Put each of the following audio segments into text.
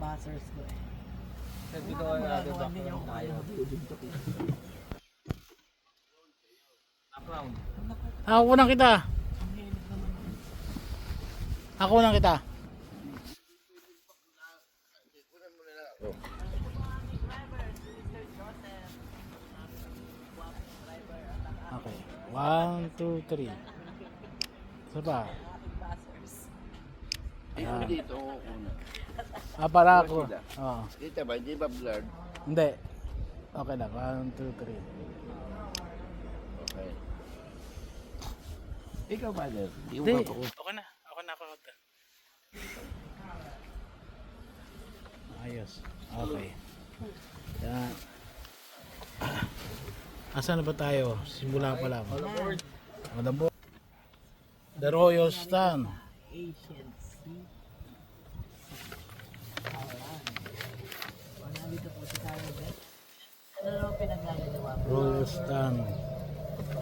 buzzers ko eh. Sabi ko na natin Magagawa din yung tayo. Background. Ako unang kita. Ang hilig naman yun. Ako unang kita. Okay. 1, 2, 3. Isa pa. Buzzers. Ah. Dito ako una. Para ako. Oo. Kita ba? Di ba blurred? Hindi. Okay lang. 1, 2, 3. Okay. Ikaw ba, Ler? Di mo Hindi. ba ako? Okay na. Ako na ako. Ayos. Okay. Yan. Asan na ba tayo? Simula pa lang. All aboard. On the board. The Royal Stand. Asian Sea. Ayan. O, nandito po si Karen Beth. Ano naman pinaglalagawa mo? Royal Stand.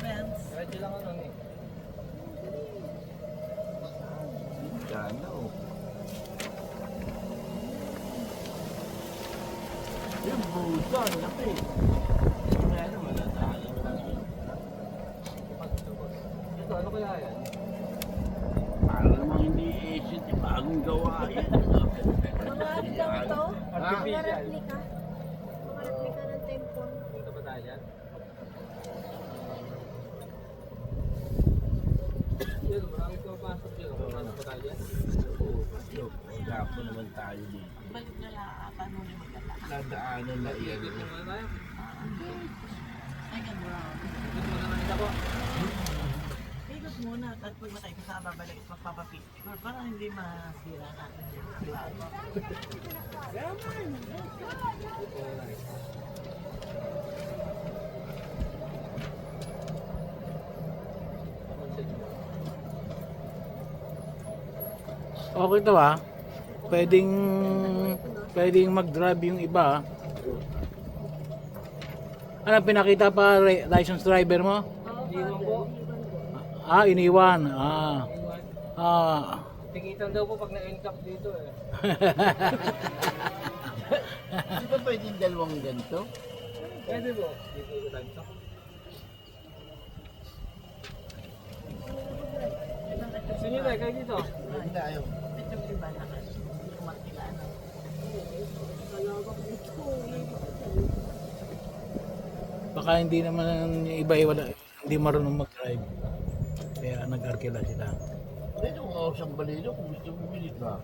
Friends. Ready lang ano eh. Gana, oh. Yung busan, laki. Kaya naman, natalo lang yun. Ito, ano kaya yan? Parang namang hindi Asian, di bagong gawa yan. Mga ano daw ito? Mga Artificial. replika. Mga replika ng temple. Punta ba tayo dyan? Yun, maraming pumapasok yun. Ano ba tayo dyan? Look, magapo naman tayo dito. Balik na lang. Paano ulit magdala? Nadaanan na yan. Ikot mo muna tayo. Second round. Ikot muna na kita po. Ikot muna. At pag matay ko sa babalik at magpapapicture para hindi masira natin yung vlog. Okay to ah. Pwedeng mag-drive yung iba. Ano pinakita pa license driver mo? Iwan po. Ah, iniwan. Iwan. Tikitan daw po pag na-encap dito eh. Di ba pwedeng dalawang ganito? Pwede po. Dito yung time stop. Sige na, kayo dito. Pwede na ayaw. Ito yung iba na kasi. Kumakilala. Baka hindi naman yung iba wala, hindi marunong mag-drive. Kaya nag-arkila sila. Pwede kung ako sa balilo kung gusto mo bumili ka.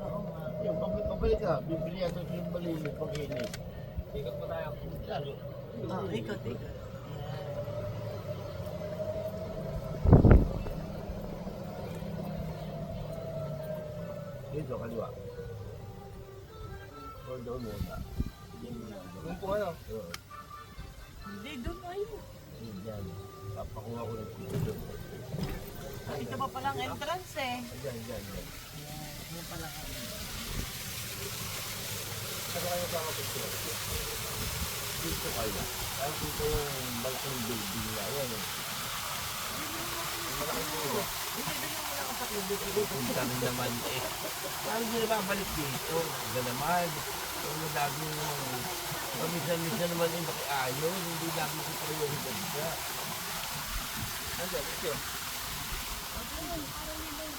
Oo nga. Yung pabalik ka, bibili ako sa yung balilo pag init. Ikot po tayo. Lalo. Oh, ikot. Dito, kaliwa. O doon muna. Doon po ano? Oo. Hindi, doon tayo. Yun dyan. Papakuha ko ng pito. Ito pa palang entrance eh. Dyan. Yan pala ang Saan kayo sa kapitid? Dito kaya. Ay, dito yung malaking building na yan. Malaking building. Punta rin naman eh. Paano hindi na babalik dito? Iba naman. Kung lagi yung pamisan-misan naman yung makiayon, hindi lagi ko prioridad ka. Nandiyan, ito.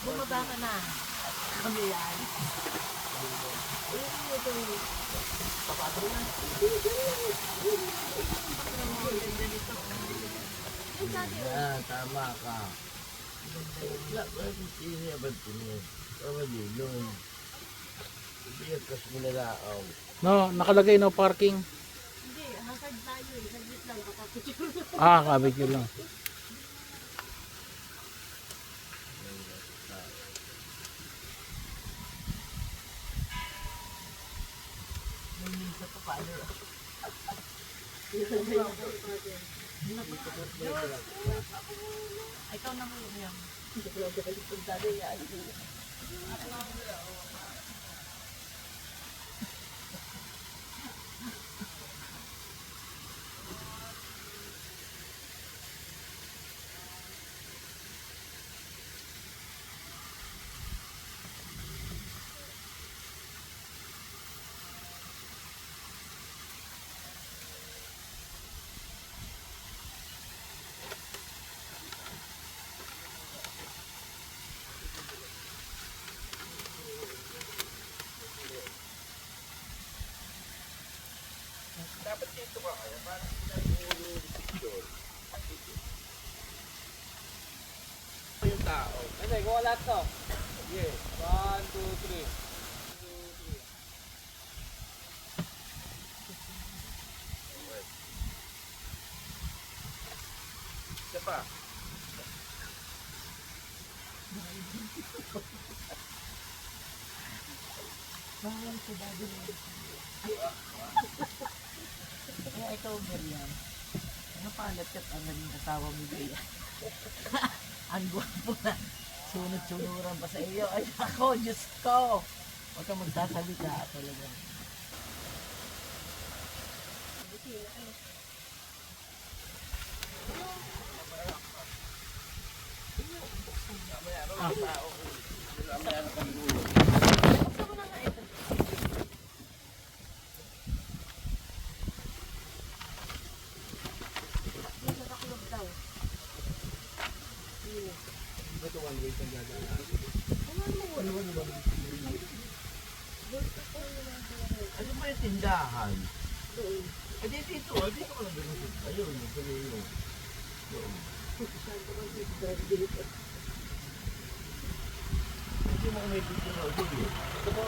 bumaba ka na. Kami yan. Yan, tama ka. Wala, hindi ba ito niya? Pamali, yung ibigay kas mo na laaw. No, nakalagay no parking. Hindi, hasad tayo eh. Saglit lang, kapapicture. Ah, kabit yun lang. May minsan pa paano. Ikaw na mo yan. Yung tao. Hindi, kuha lahat to. Sige. 1, 2, 3. Isa pa. Bawal sa dado mo. Kaya ikaw, Miriam. Ano palat ka't ang naging asawa mo Bea? Ang gwapo na. Sunod-sunuran pa sa iyo. Ay ako, Diyos ko. Huwag kang magsasalita talaga. Ito one way kang gagawin. Ano ba yung tindahan? Eh dito ka lang ganun. Ayun, yung hindi mo kung may picture na sige. Ito po.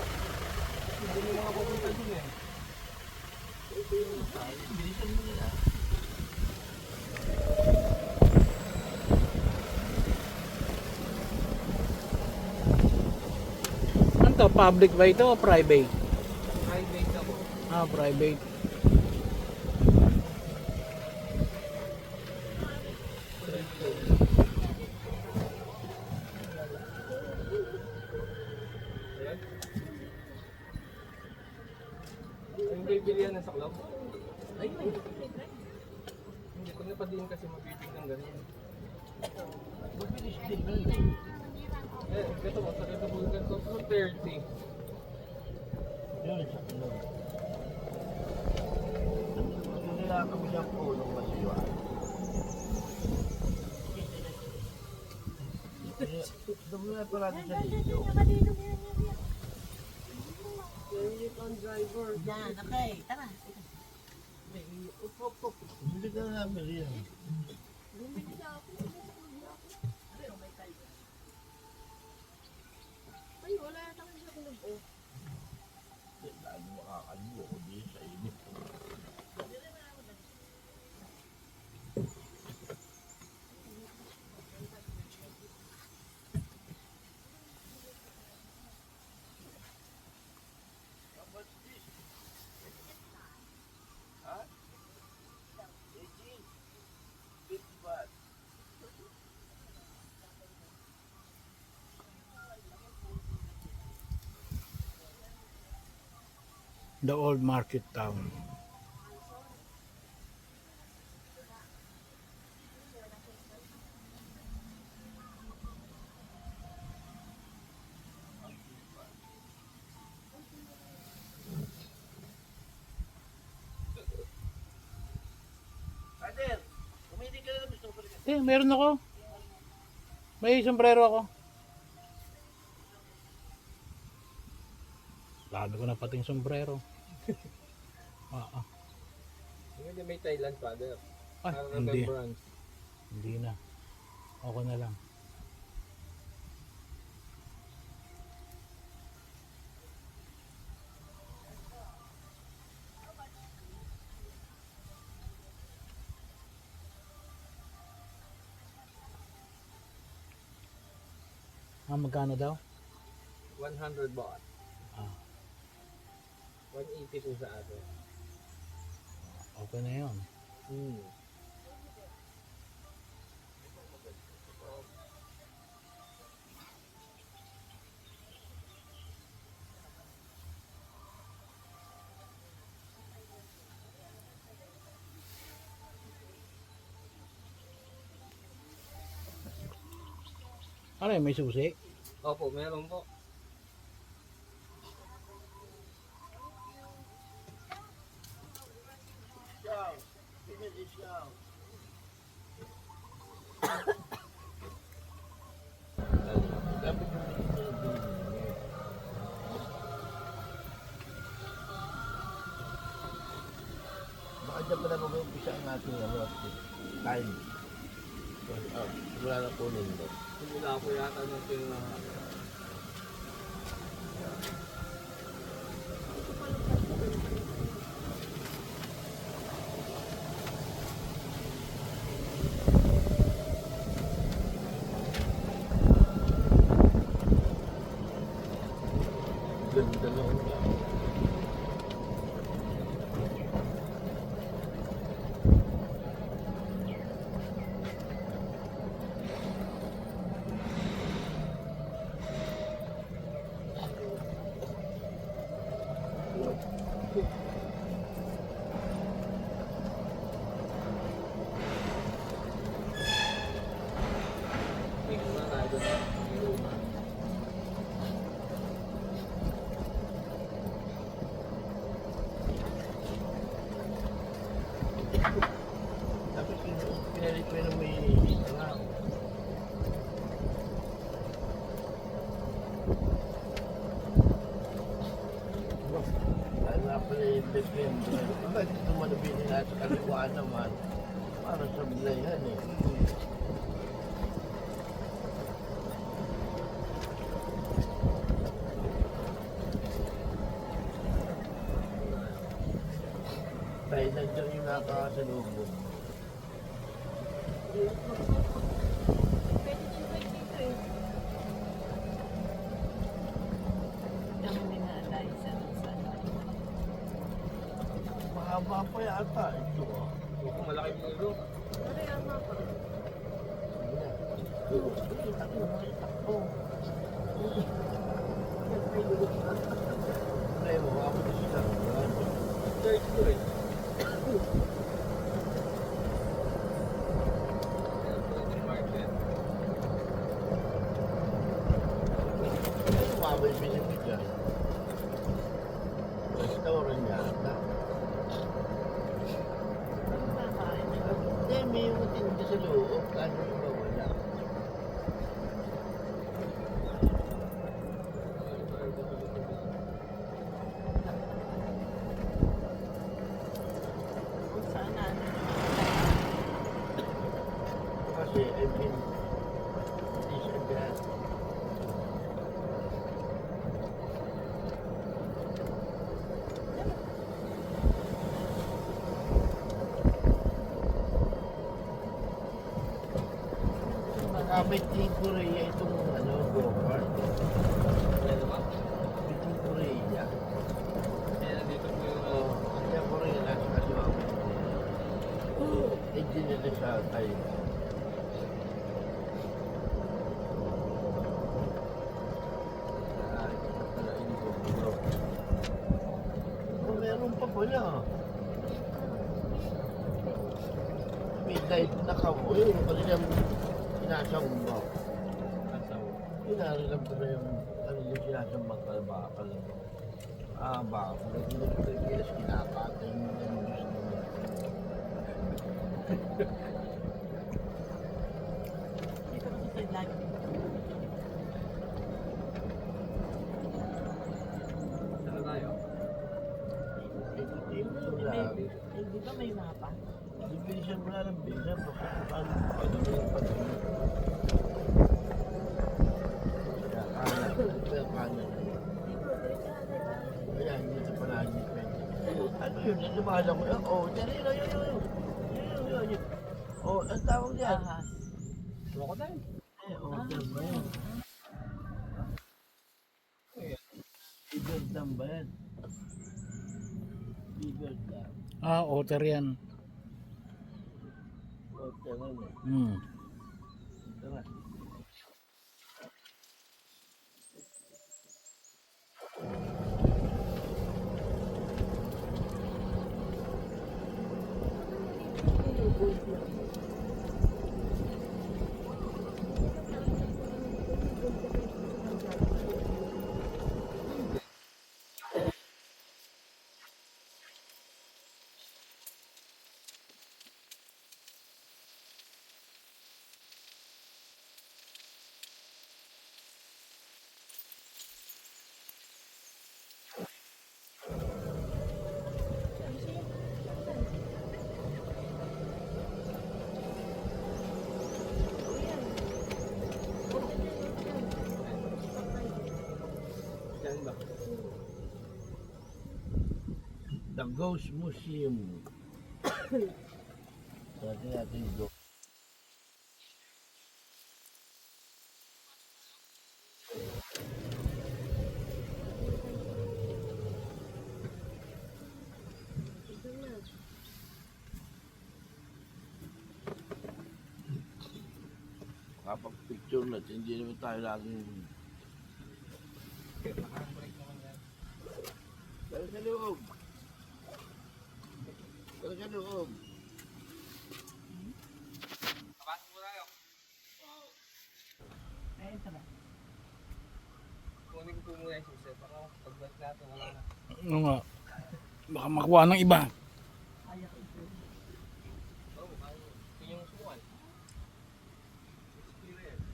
Hindi mo mga pupunta dun eh. Bilisan mo nila. Ano to? Public ba ito o private? Private ako. Ah, private. Ayan. Ang bibilihan ng saklaw. Ay, may Hindi, pag napadiin kasi mabibig ng ganun. Mabilis din nun eh. Eh, ito mo, sa ito bulgan ko, 230. Yun, sa ano. Ano nila kami ng pulong masiwa. Dami na pala sa dito. yan, okay. Tara. Hindi ka namin yan. Ay, wala na kami sa kulog. Oh. Lalo makakalibo ko din sa init. The old market town. Kader, kumili ka na gusto ko rin. Meron ako. May sombrero ako. Dami ko na pating sombrero. Hindi, may Thailand father. Ay, Para hindi. remembrance. Hindi na. Ako na lang. Magkano daw? 100 baht. Ah, 180 po sa atin. okay na yun. Hmm. Ano yun, may susi? Opo, meron po. Siyaw, pinili siyaw. Dapat yung baka dyan pala mag-umpisa ang ating ano, time. Wala na kunin mo. Simula ko yata nung pinuha. Ganda na ako. Mix na tayo doon sa luma. Tapos pinalit ko na may dito nga. Ano nga pala yung December? Bakit dito manabili na sa kaliwaan naman? Para sa bilayan eh. Dahil nandiyan yung nakakasalubong. Pwede din kayo dito eh. Yung hindi na dahil sa Mahaba pa yata ito ah. Kung malaki mo ilo. Ano yung mapa? Pre, mababa ko sila. Church ko eh. Market. Mababa yung binibigyan. Restaurant yata. Hindi, may yung tinda sa loob. Kaso iba wala. sana. Kasi, I mean, hindi siya biyan. May Team Korea itong ano, go-kart. Ano ba? May Team Korea. Eh, nandito po yung Oo, kaya Korea nasa kaliwa mo. Eh, di nila siya tayo. Oh, meron pa pala. Midnight na kamo. Yun, kanilang sinasamba. asaw. Yun, narinig ko na yung kanilang sinasambang kalbakal. Ah, baka. Pilipinas, kinakatay mo na yung gusto mo. Dito ko sa lagi. Saan tayo? Ito lang. Di ba may mapa? Bilisan mo na lang, bilisan. Paano yung pag-ibig? Kaya kanan. Kaya kanan. Kaya hindi ito palagi pwede. Ano yun? Nalimahala ko. Oh, dyan yun. Yun. Oh, ang tawag yan. Ahas. Crocodile. Dyan ba yan? Bigger dam ba yan? Bigger dam. Otter yan. Oh, tama mo. Tama. The Ghost Museum. Natin yung ghost. Kapag picture natin, hindi naman tayo laging... Dali sa loob. Dali sa loob. Kapasok mo tayo. Ayun ka ba? Kunin ko po muna yung susi. Baka pagbalik natin, wala na. Ano nga? Baka makuha ng iba. Kaya ko ito. Oo, kaya. Yun yung suwan. Experience.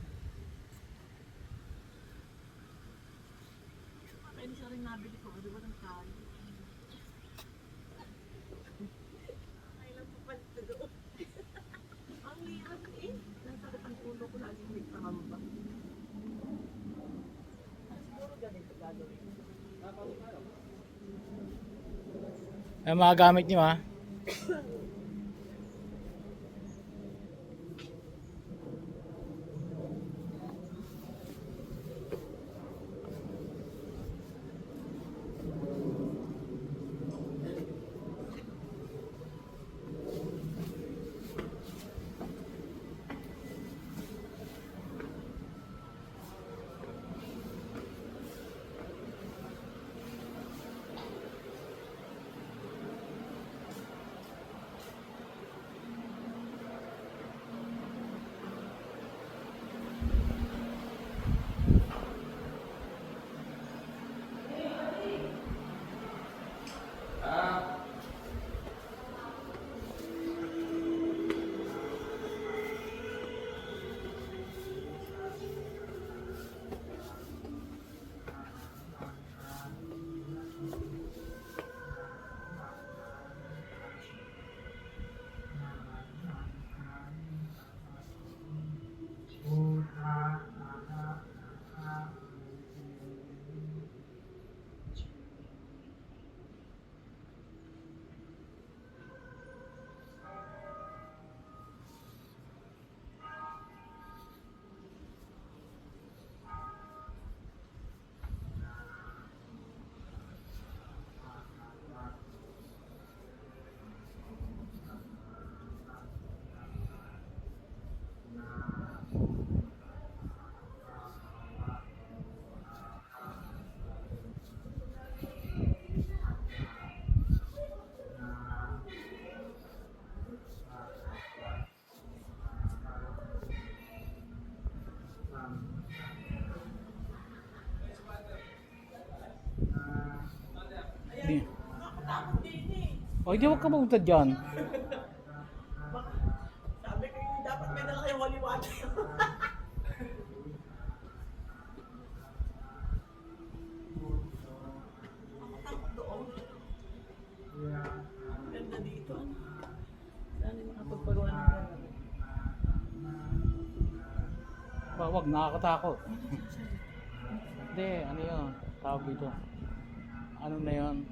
Pwede siya rin nabili ko. Di ba ng kaya? Kailan pa palit na doon? Ang hirap eh. Nasakit ang ulo ko lagi may pangamba. Siguro ganito gagawin. Ay, mga gamit niyo ha. Di. O, hindi huwag ka mamunta dyan. Sabi ko yun, dapat may dala kayong holy water. Ako takot doon. Ganda dito. Saan yung makapagpagawa ng gano'n? Wag, nakakatakot. Hindi, ano yun? Tawag dito. Ano na yun?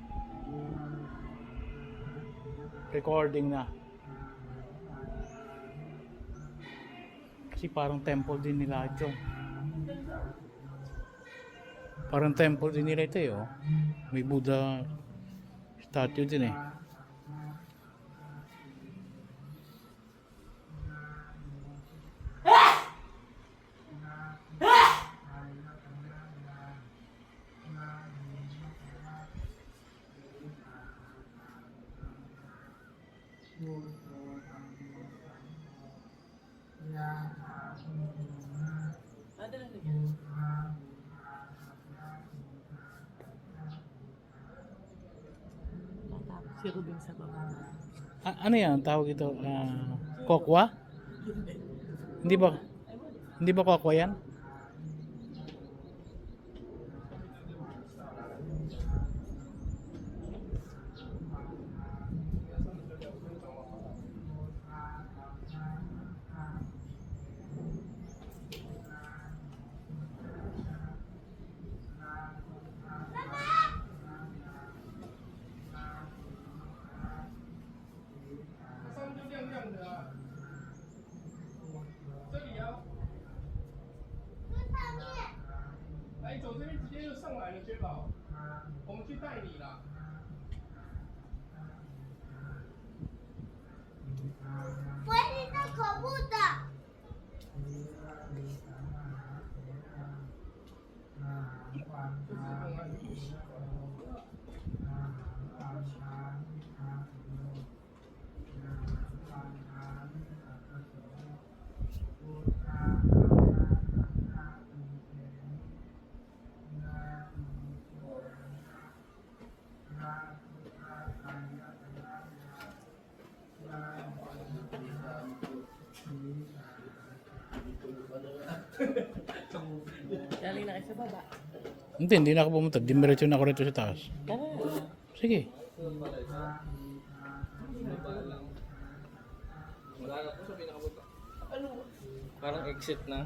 Recording na. Kasi parang temple din nila ito. Parang temple din nila ito eh. Oh. May Buddha statue din eh. Ano lang yun? Matapos si Rubin sa baba. Ano yan? Tawag ito? Kokwa? Hindi ba? Hindi ba kokwa yan? 上来了，薛宝，我们去带你了。我是那可怖的。Galing na kayo sa baba. Hindi na ako pumunta. Dimiretso na ako rito sa taas. Tara. Sige. Wala na po sa pinakapunta. Ano? Parang exit na.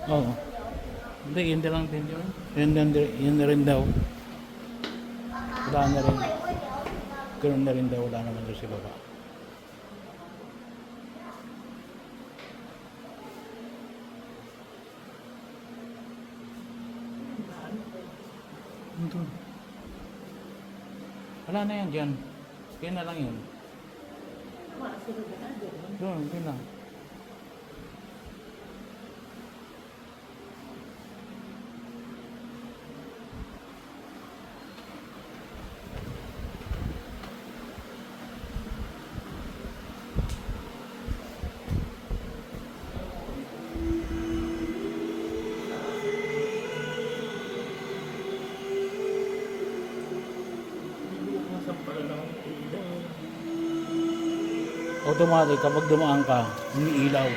Oo. Hindi, yun na lang din yun. Yun na rin daw. Wala na rin. Ganun na rin daw. Wala naman doon si baba. Doon. Wala na yan dyan. Yan na lang yun. Doon, yun lang. Automatic kapag dumaan ka, umiilaw.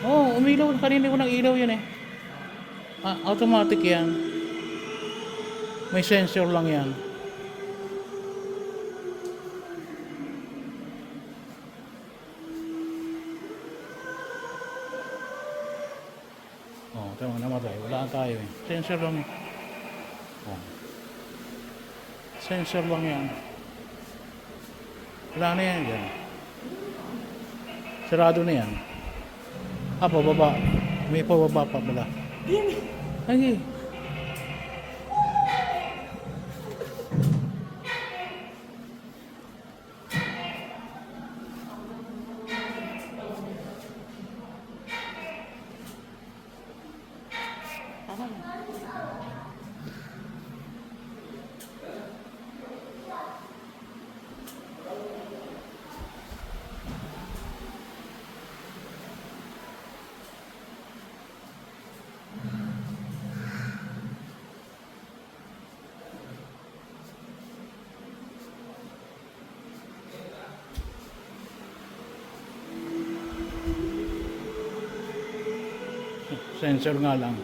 Oo, oh, umiilaw. Kanina ko ng ilaw yun eh. Automatic yan. May sensor lang yan. Oh, tama, namatay. Wala tayo eh. Sensor lang. Oh. Sensor lang yan. Wala na yan dyan. Sarado na yan. Pababa. May pababa pa pala. Ay. Sensor nga lang.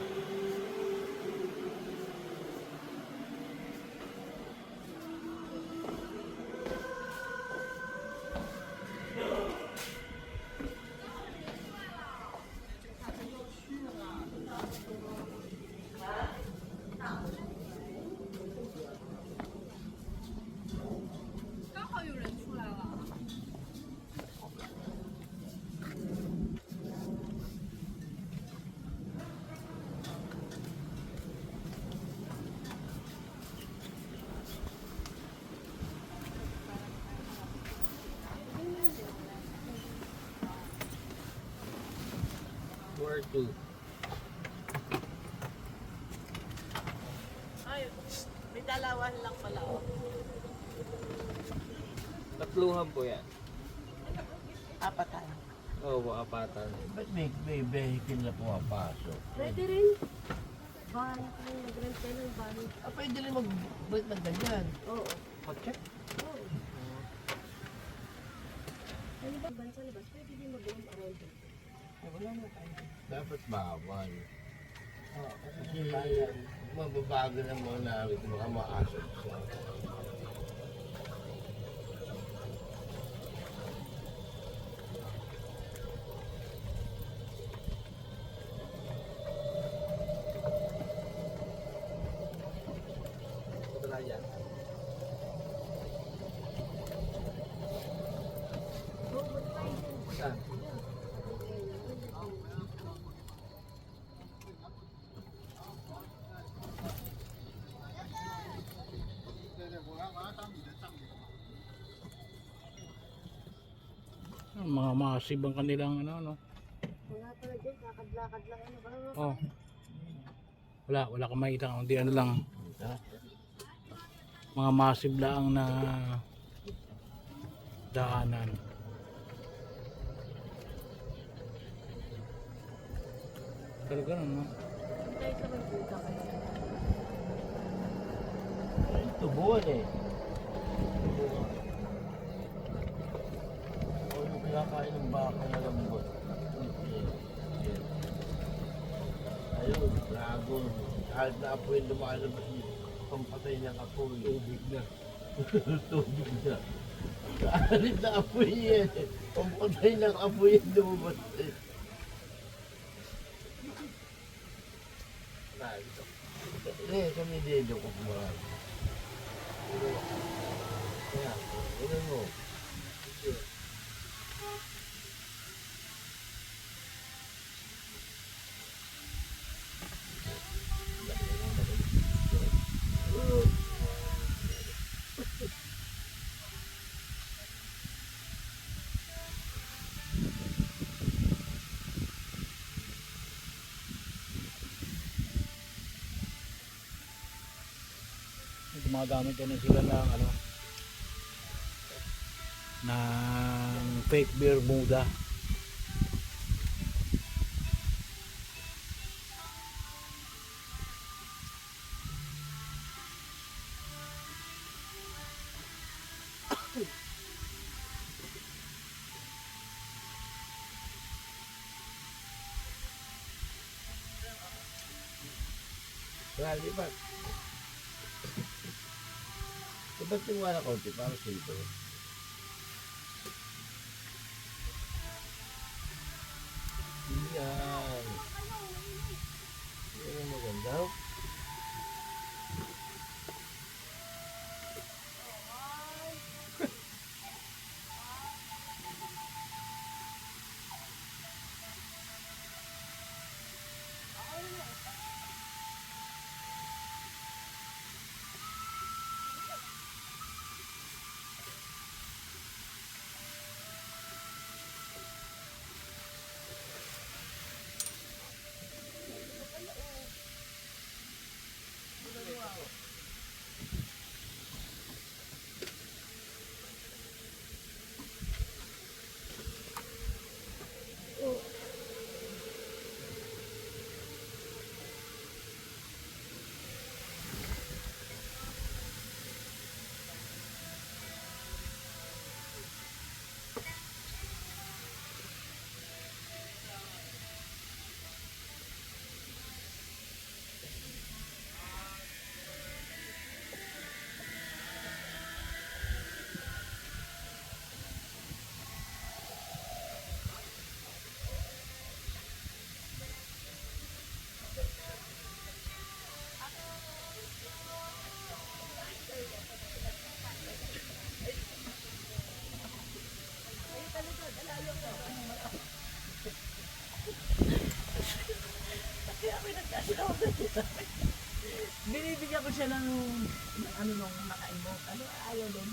Where to? Ay, may dalawan lang pala. Oh. Tatluhan po yan. Apatan. Oo, apatan. Ba't may vehicle na pumapasok? Pwede rin. Van, nag-rent kayo ng van. Pwede rin mag-break ng ganyan. Oo. Mag-check. Oo. Ano ba, van sa labas, pwede din mag-rent around it. Dapat bawal. Kasi mababago na muna baka maasok siya. mga massive ang kanilang ano, no? Wala pala dyan, kakadlakad lang ano. Oh. Wala kang makita, hindi ano lang. Mga massive lang na daanan. Pero ganun, no? Tayo sa may buka kayo. Tubuan eh. Tubuan. O yung kinakain ng baka na lambot. Ayun, dragon. Kahit na apoy lumalabas yung pampatay ng apoy. Tubig na. Tubig na. Kahit na apoy yan. Pampatay ng apoy yung lumabas eh. Kami dito ko kumarami. Kaya, ganun mo. Gumagamit na sila ng ano, ng fake Bermuda. Kaya lipat. Ba't yung wala konti para sa ito? Yan. Yan ang maganda. Binibigyan ko siya ng ano nung naka-emote. Ano ayaw din.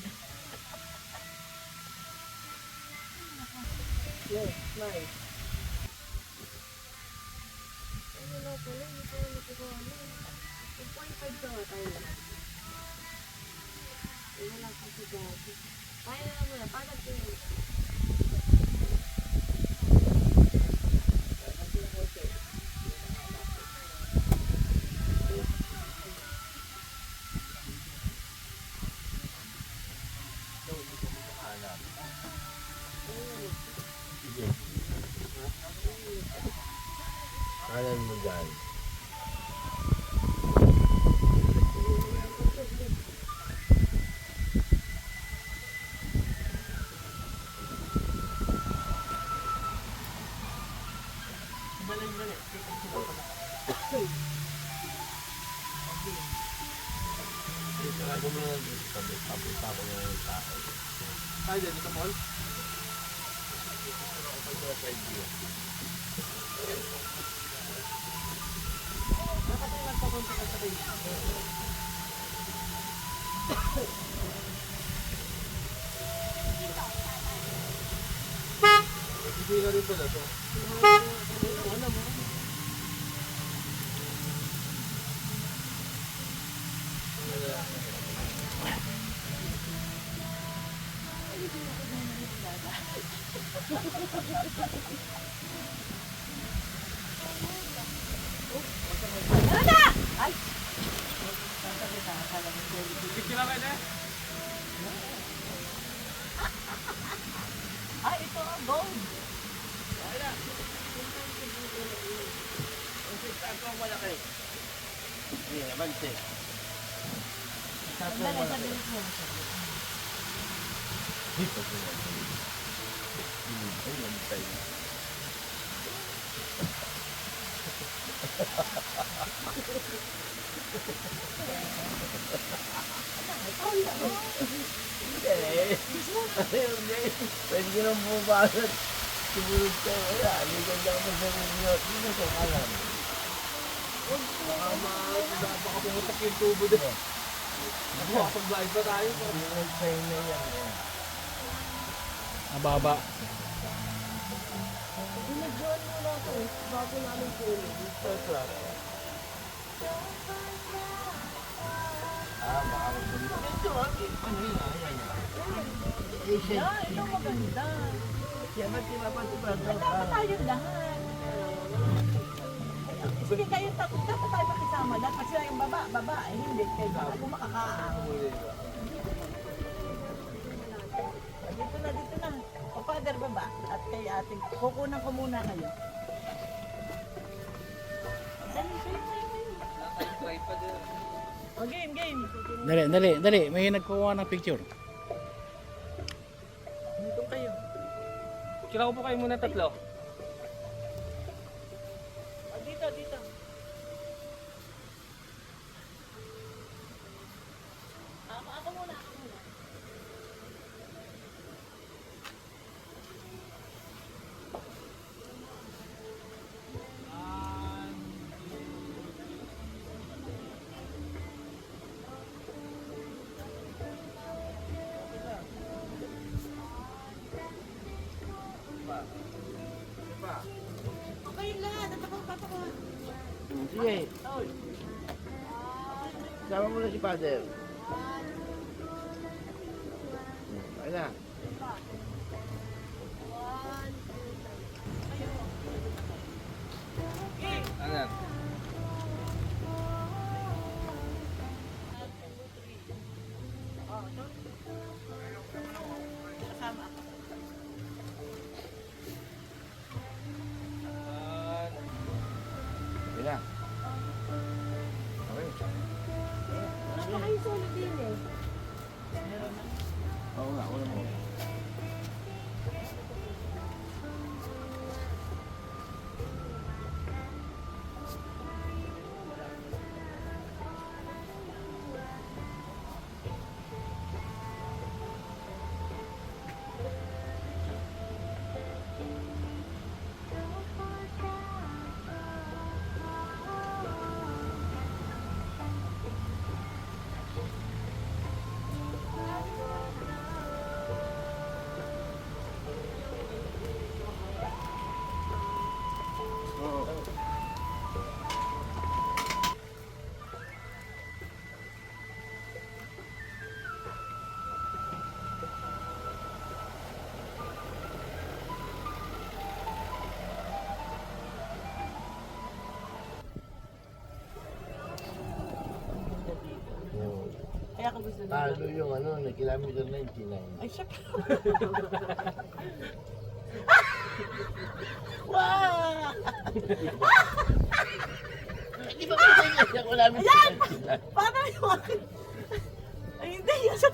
Yes, nice. Ano na pala, hindi ko ano. 2.5 daw tayo lahat. Wala lang kasi gabi. Kaya na muna, paano ito? Kanan mo dyan. Ako mo lang dito sa tabi. Tapos ako na yung tao. Tayo dyan, sa mall. Ako sa side view. Nakapag nagpapunta ka sa kayo. na rin pala to. Ano na? Ay! Picture lang kayo na. Ay, ito ang gold. Hindi, abante. Sandali, sandali mo. Pwede ko nang bumabasat. Sumunod ka. Wala, hindi ka lang masarinyo. Hindi na ito alam. Baka pumutok yung tubo din. Nakapag-live pa tayo. Hindi nag-sign na yan. Mababa. Binagyan mo na ako eh, bago namin kunin. Baka magpunta. Ito, ano yun? Ayan. Asian. Ah, ito maganda. Kaya ba't pinapatupad? Dapat tayo lahat. Sige, kayo tatlo, dapat tayo makisama. Dapat sila yung baba, eh, hindi. Kayo baka kung makakaang. Dito na. O, father, baba. At kay ating, kukunan ko muna kayo. Dali, kayo. Tripod din. O, game. Dali. May nagkuha ng picture. Dito kayo. Kira ko po kayo muna tatlo. O, dito. Ako muna. Okay lahat, at ako papakuha. Sige. Sama mo na si Father. Ayun na. Ano? Kasama ako. Ayun na. Okay. Baka kayo solid din eh. Oo nga, wala mo. Kaya ako gusto nila. Talo yung ano, na kilometer 99. Ay, siya. Wow! Di ba kasi yung kilometer 99? Paano yung akin? Ay, hindi. Yan sa...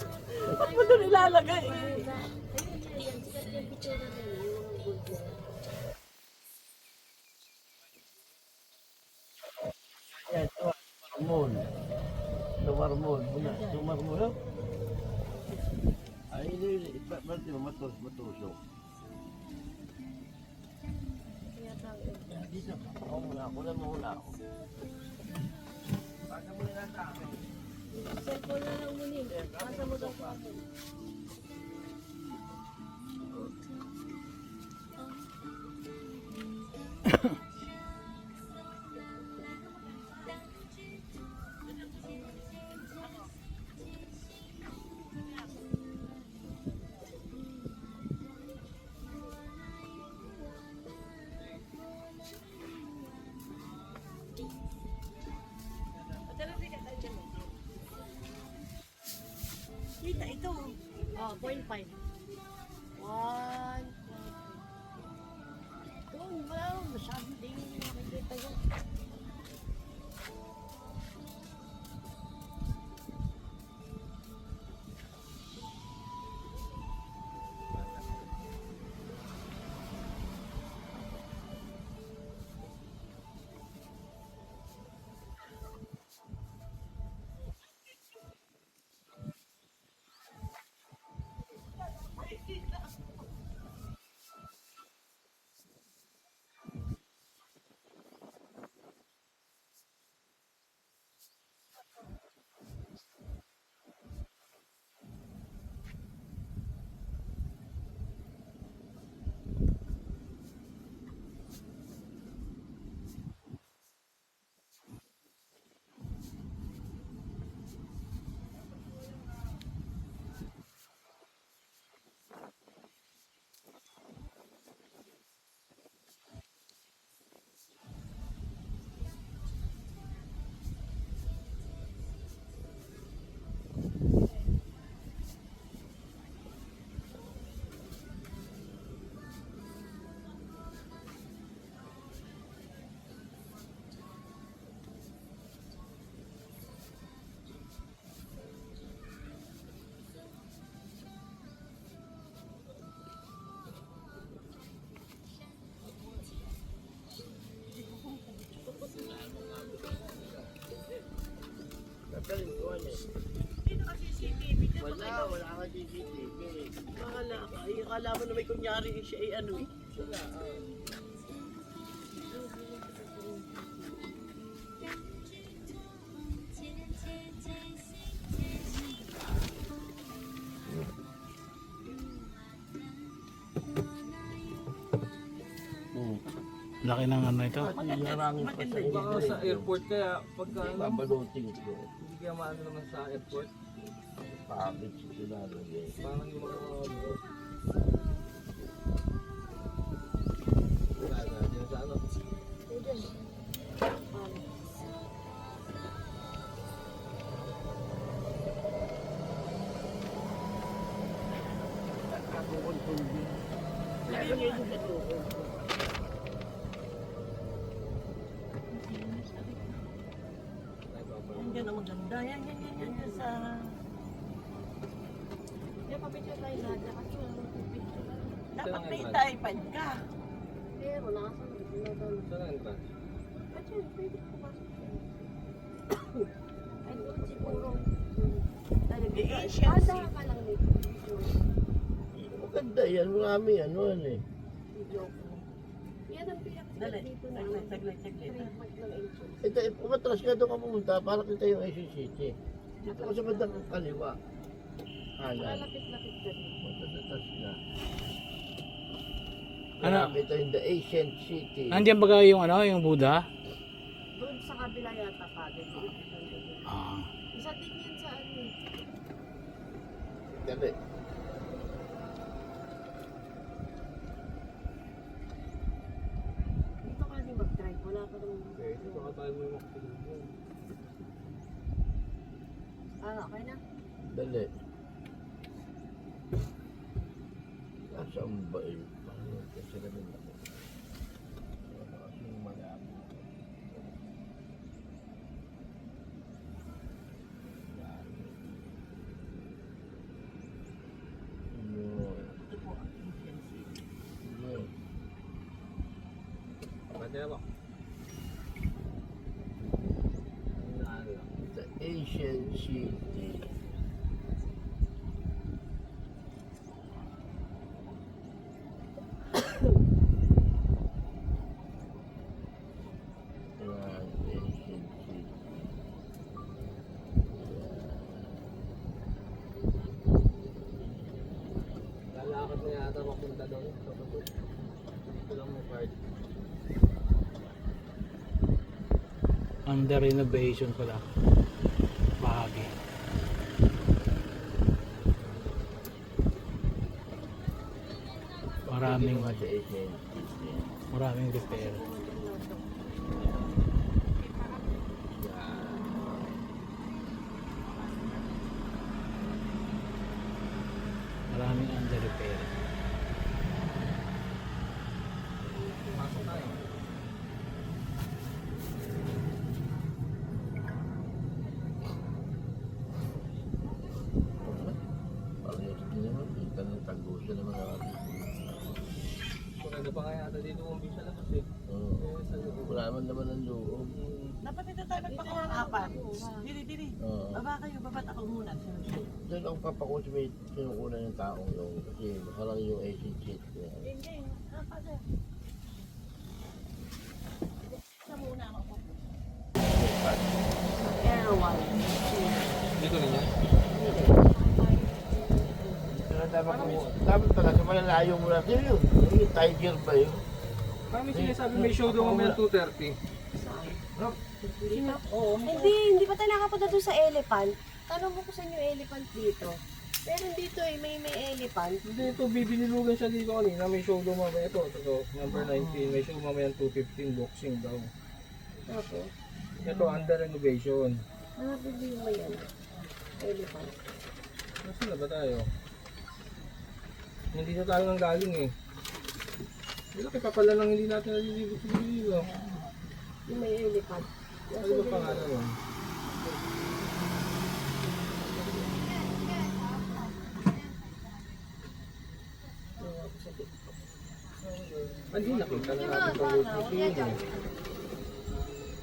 Ba't mo doon ilalagay? Yan, Marmol. Marmol. Marmol. Ay, hindi. Ba't yung matusok? Dito. Ako muna. Kulang mo muna ako. Pagka muna na sa akin. Cellphone na lang muna eh. Pasa mo daw pa ako. 1.5. 1. Oh, wow. Masyadong din yung nakikita yun. Nagaling ko ano eh. Sino ka CCTV? Wala ka CCTV. Akala mo na may kunyari siya ay ano eh. Wala. Laki ng ano ito. Harangin pa sa Baka sa airport kaya pagka ano, babalutin ko. hindi kaya maano naman sa airport. Pagod sa tinalagay. Parang yung mga wala na din sa ano. Ako kong tubig. Lalagay ko sa tubig. Yan ang maganda. Yan sa... Yan, papicture tayo lahat. Dapat may iPad ka. Pero nakasan. Saan ang entrance? Pwede ko ba? Ay, doon siguro. Asian seat. Ka lang nito. Maganda yan. Marami ano eh. Video ko. Yan ang pinaka dito na. Saglit. Ito, umatras ka doon ka pumunta para kita yung Asian City. Dito ka sa bandang kaliwa. Kanan. Malapit-lapit ka dito. Matatas na. Ano? Ito yung the Asian City. Nandiyan ba yung ano, yung Buddha? Doon sa kabila yata pa. Ah. Isa din yan sa ano. Dali. Dito ka rin mag-drive. Wala ka rin. Pwede, baka tayo mo yung makapagod. Okay na. Dali. Nasaan ba eh? Kasi namin ako. Wala kasing malami. Ito po ang Asian seat. Pwede na ba? The Asian City. Yan, Asian City. Lalakad na yata mapunta doon. Ito lang mo card. Under renovation pala. Bahagi. Maraming Sa Asian City. maraming repair. naman ang loob. Dapat dito tayo magpakakapan. Dili. Oo. Baba kayo, baba't ako muna. Sunod kayo. Doon ang papakonsume kinukunan ng taong yung kasi parang yung acid cheat. Hindi. Apa na. Sa muna ako po. Air wine. Dito rin yan. Kaya dapat pala sa malalayo mo natin yun. Yung tiger ba yun? Parang may sinasabi may show daw mamaya 2:30. Hindi pa tayo nakapunta doon sa elephant. Tanong mo ko sa inyo elephant dito. Meron dito may elephant. Hindi, ito bibinilugan siya dito kanina. May show daw mamaya ito. Ito, number 19. May show mamaya 2:15 boxing daw. Okay. Ito, under renovation. Bili mo yan. Elephant. Nasaan na ba tayo? Hindi na tayo nang galing eh. Laki pa pala lang hindi natin nalilibot sa dito. Yung may elephant. Ano ba pangalan mo? Hindi nakita na natin itong road machine.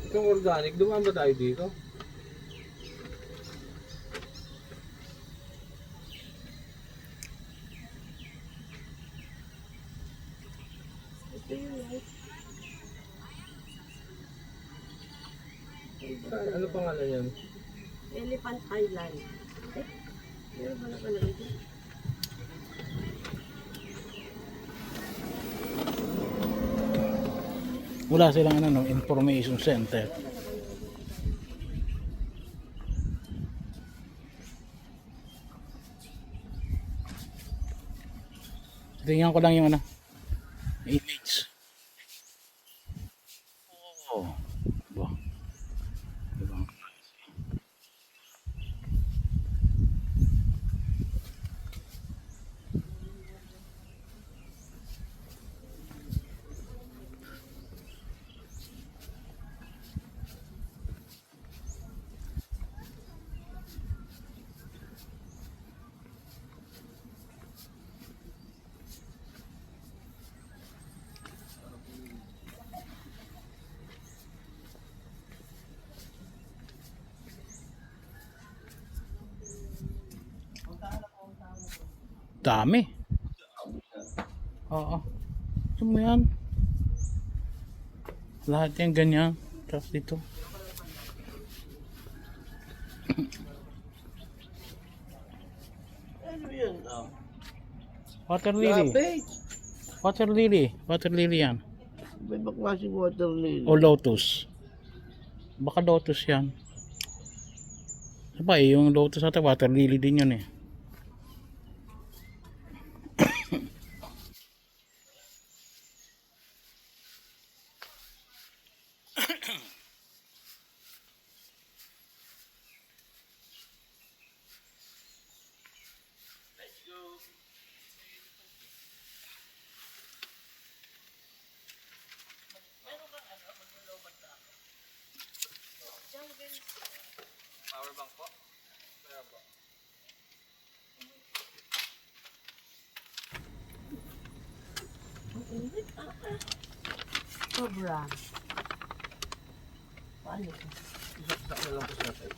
Itong organic, dumaan ba tayo dito? Ito yun eh. Ano pangalan yan? Elephant Island. Meron ba nakalagay dito? Wala silang information center. Tingnan ko lang yung image. Oh. Ba. Ibang klase. Dami. Oo. Ito mo yan. Lahat yan ganyan. Tapos dito. Ano yan? Water lily. Lapit! Water lily. Water lily yan. May baklasing water lily. O lotus. Baka lotus yan. Diba yung lotus ata water lily din yun eh. Power bank po? Meron po. Sobra. Paano ito? Isaksak na lang po sa tayo.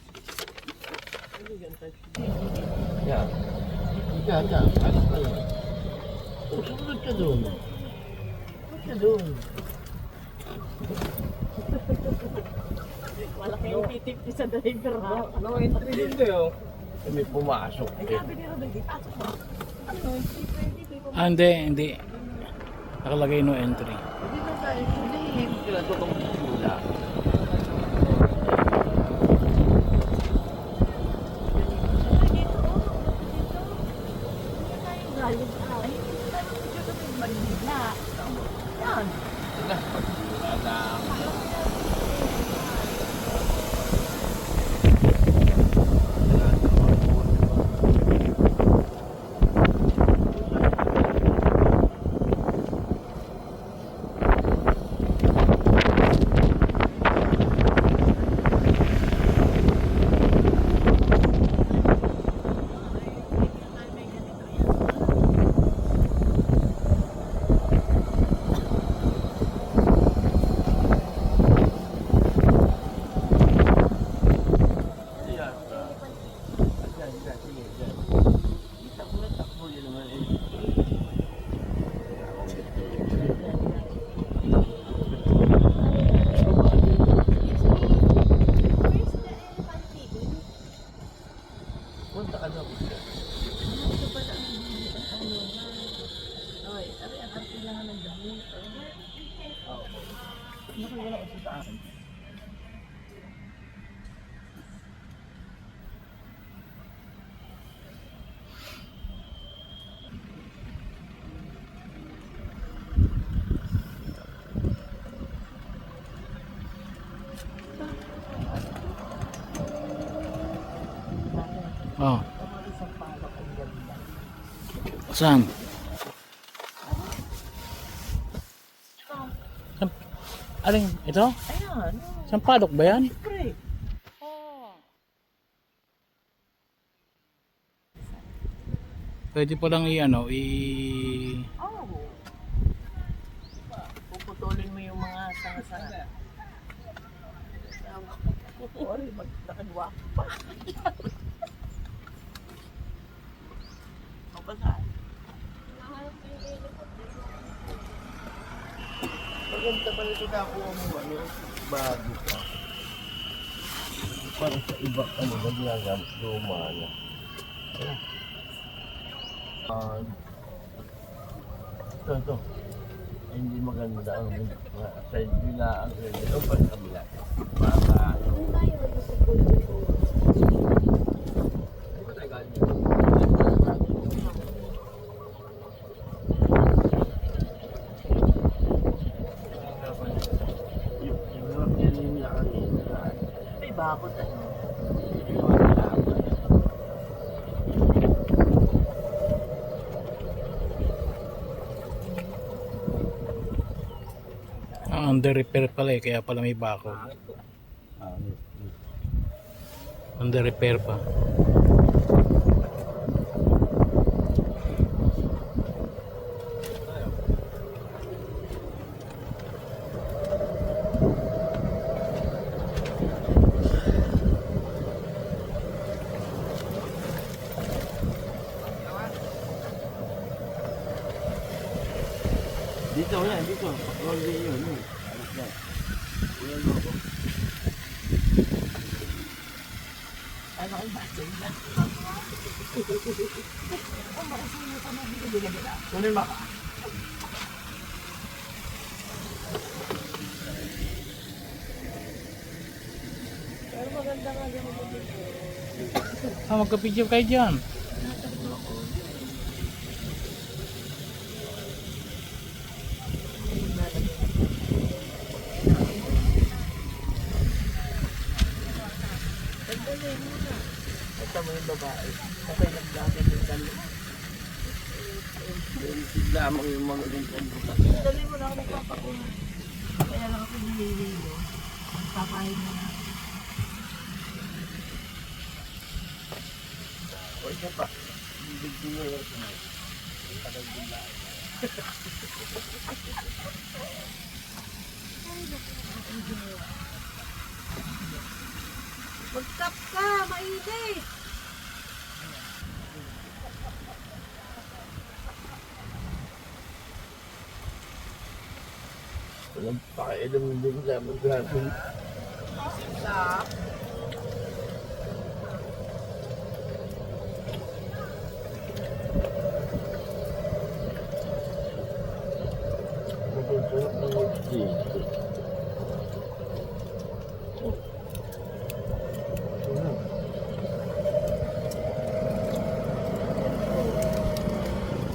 Ano yung touch? Yan. Yan. Alas na lang. O, sumunod ka doon. Sumunod ka doon. Malaki yung titip ni sa driver ha. No entry din kayo. May pumasok Ay, eh. sabi ni Robin, di pasok mo. Ano? Hindi. Nakalagay no entry. Hindi na tayo. Hindi sila ito kung sula. Yan. Wala na. sa akin. Oh, Kapag isang palak ang ganda. saan? Aling, ito? Ayan, Sampalok ba yan? pre. Pwede pa lang i-ano, Oh. Puputulin mo yung mga sanga-sanga. Oy, magdakadwa pa. Mabasa. Maganda pa nito nakuha mo, ano, bago pa. Para sa iba, ano, naglagamit lumana. Ito. Ay, hindi maganda ang side nila ang ito pa sa kabila. Para yung mga nila kanina, May bakod ano. yung mga laban. under repair pala eh, kaya pala may bako. Under repair pa. Dito yan, dito. Huwag din yun. Alas na. Ulan mo ako. Ano ang basa nila? Kunin mo. Pero maganda nga din mo dito. Magka-video kayo dyan. Pagdali mo na. Ito mo yung babae. Kapag naglagan yung dalawa. Lamang yung mga ganyan ko. Dali mo na ako nagpapakuha. Kaya lang ako nilililo. Papahin mo na. O isa pa. Bibig din nyo yung sunod. Tagal din lang. Mag-stop ka, mainit. Walang pakialam din sa mag-gagawin. Magsusunod ng mag-dito.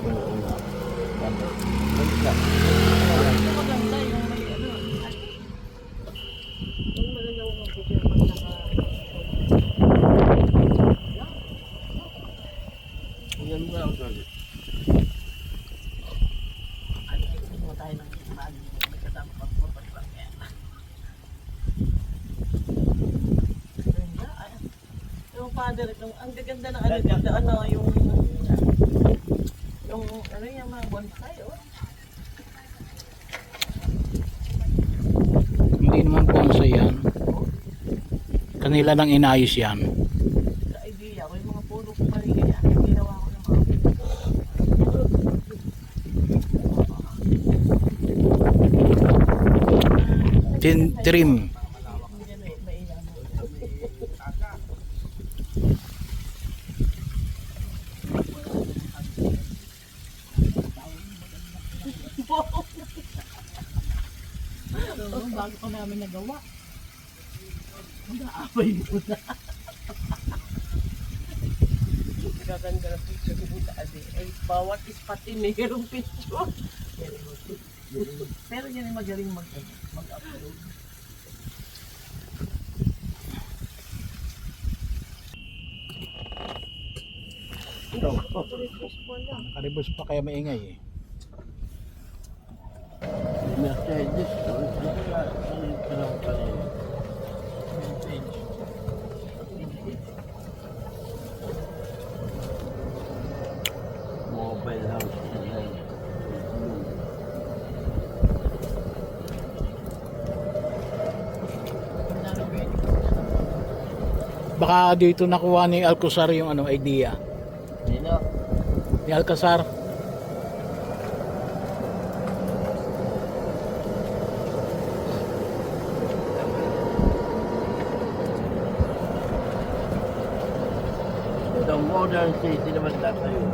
Oo nga. Basta. Ito maganda yung may ano. Yung maganda yung picture pag naka... Yan mo lang ulit. Ano, hindi mo tayo ng bago. May kasama pang papaslang yan. Ganda. Ay, yung father, ang gaganda ng ano dito, ano, yung ano yung mga bonsai, oh. Hindi naman bonsai yan. Kanila lang inayos yan. Sa idea ko, yung mga puro paligaya, ginawa ko ng mga Trim. yan, may ilan. Bago pa namin nagawa. Nag-aaway muna. Gaganda na picture ko sa ade. Ay, bawat ispati mayroong picture. Pero yan ay magaling mag-upload. Karibos pa kaya maingay eh. Mercedes, ito lang pala yun. Mobile house na yan. Baka dito nakuha ni Alcazar yung ano idea. Sino? Ni Alcazar. The modern city naman tatayo.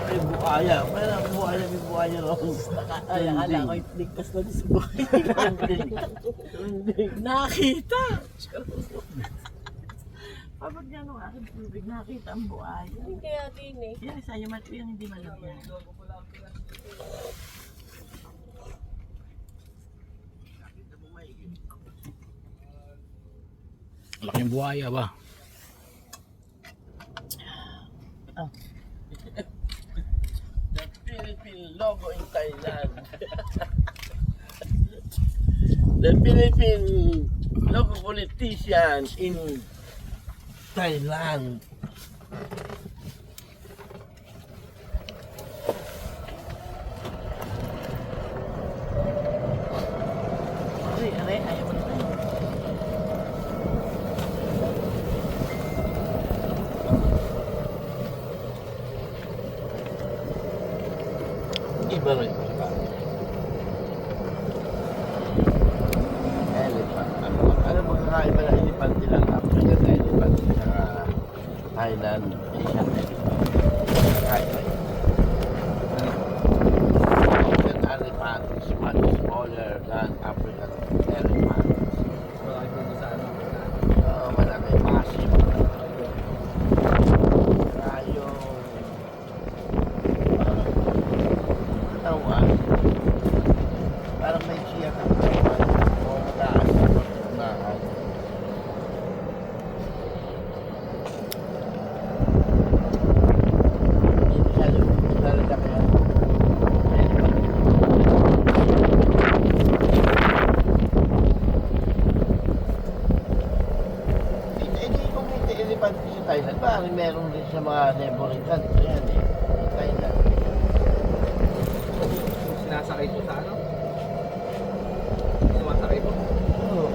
Ay, buhaya. Pero buhaya, may buhaya ron. Akala ko ligtas na sa buhay. Nakita! Pabag niya nung aking tubig, nakita ang buhay. Hindi kaya din eh. Yan, sa'yo yung hindi malagyan. Laking buhaya ba? The Philippine logo in Thailand. The Philippine logo politician in Thailand. Aray, ayaw mo naman. Iba rin. Elephant. Ano mo kakaiba na elephant nilang African elephant sa Thailand? Asian elephant. Kakaiba yun. Asian elephant is much smaller than African elephant. Malaki. Massive. Kaya katawan, parang may siya katawan o mataas na pagtunaan. Hindi masyado talaga kaya hindi community elephant sa Thailand. Parang meron din sa mga neighboring country yan eh. Sa Thailand. Sinasakay po sa ano? Sumasakay po? Oo.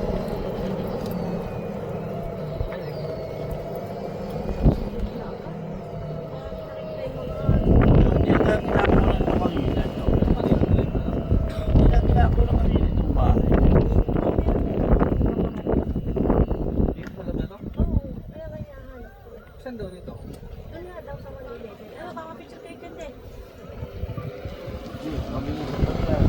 Hindi na tinapunan ng kanina. Hindi na tinapunan kanina itong bahay. Dito sa loob na to? Oo, kaya kaya hanap ko. Saan daw dito? Doon nga daw sa Manila. Ano, baka picture taken din. Mabilis pa siya.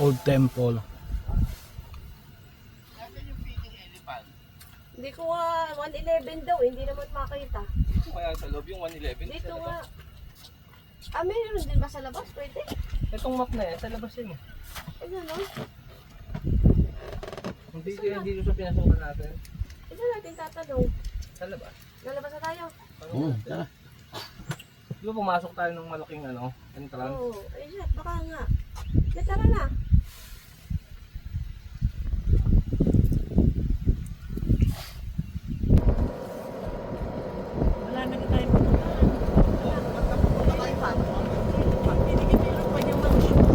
Old temple. Nasaan yung feeding elephant? Hindi ko nga, 111 daw, hindi naman makita. Kaya sa loob yung 111. Dito nga. Ah, meron din ba sa labas? Pwede? Itong map na yan, sa labas yun eh. Ay, gano'n. Hindi sa pinasukan natin. Ito natin tatanong. Sa labas. Lalabas na tayo. Tara. Di ba pumasok tayo ng malaking ano, entrance? Oo. Ay, shit, baka nga. Tara na. Wala na tayo pupuntahan. Pag tinigil nila pa niya mag-shoot.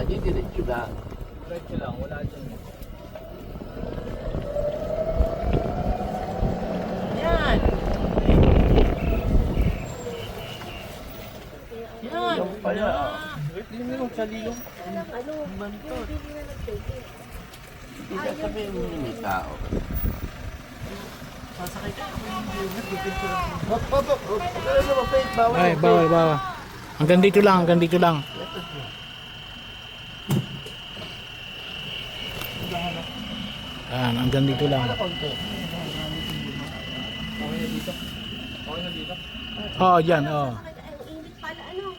niya, diretso na. Diretso lang, wala dyan. Yan! Yan! Yung pala. Hindi mo yung salilong. Bantot. Hindi ka sabihin mo may tao. Sasakay ka. Nagpipid ko lang. Hop, hop, hop. Ano na mapait? Bawal. Ay, bawal, bawal. Hanggang dito lang, hanggang dito lang. Yan, hanggang dito lang. Okay na dito. Okay na dito. Oh, dyan, oh. Ang init pala, ano?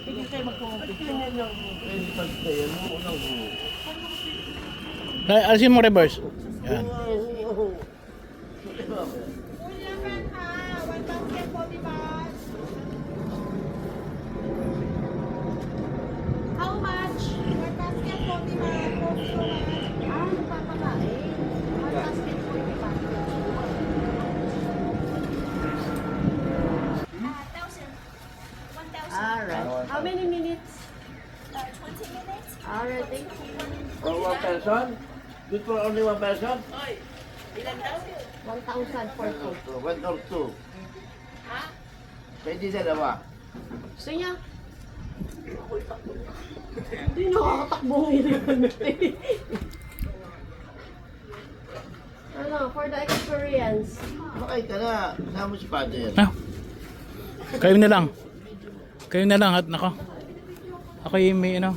Hindi kayo magpumupit. Tingnan yung elephant na yan. Unang Ay, alisin mo reverse. Yan. How much? One basket po, di ba? Ah, nagpapakain. One basket po, di ba? 1,000. Alright. How many minutes? 20 minutes. Alright, thank you. For one person? Good for only one person? 1,000 for two. One or two? Pwede dalawa. Gusto niya? Hindi nakakatakbo ngayon. Ano, for the experience. Makay ka na. Kasama si father. Ah. Kayo na lang. Kayo na lang at nako. Ako yung may ano,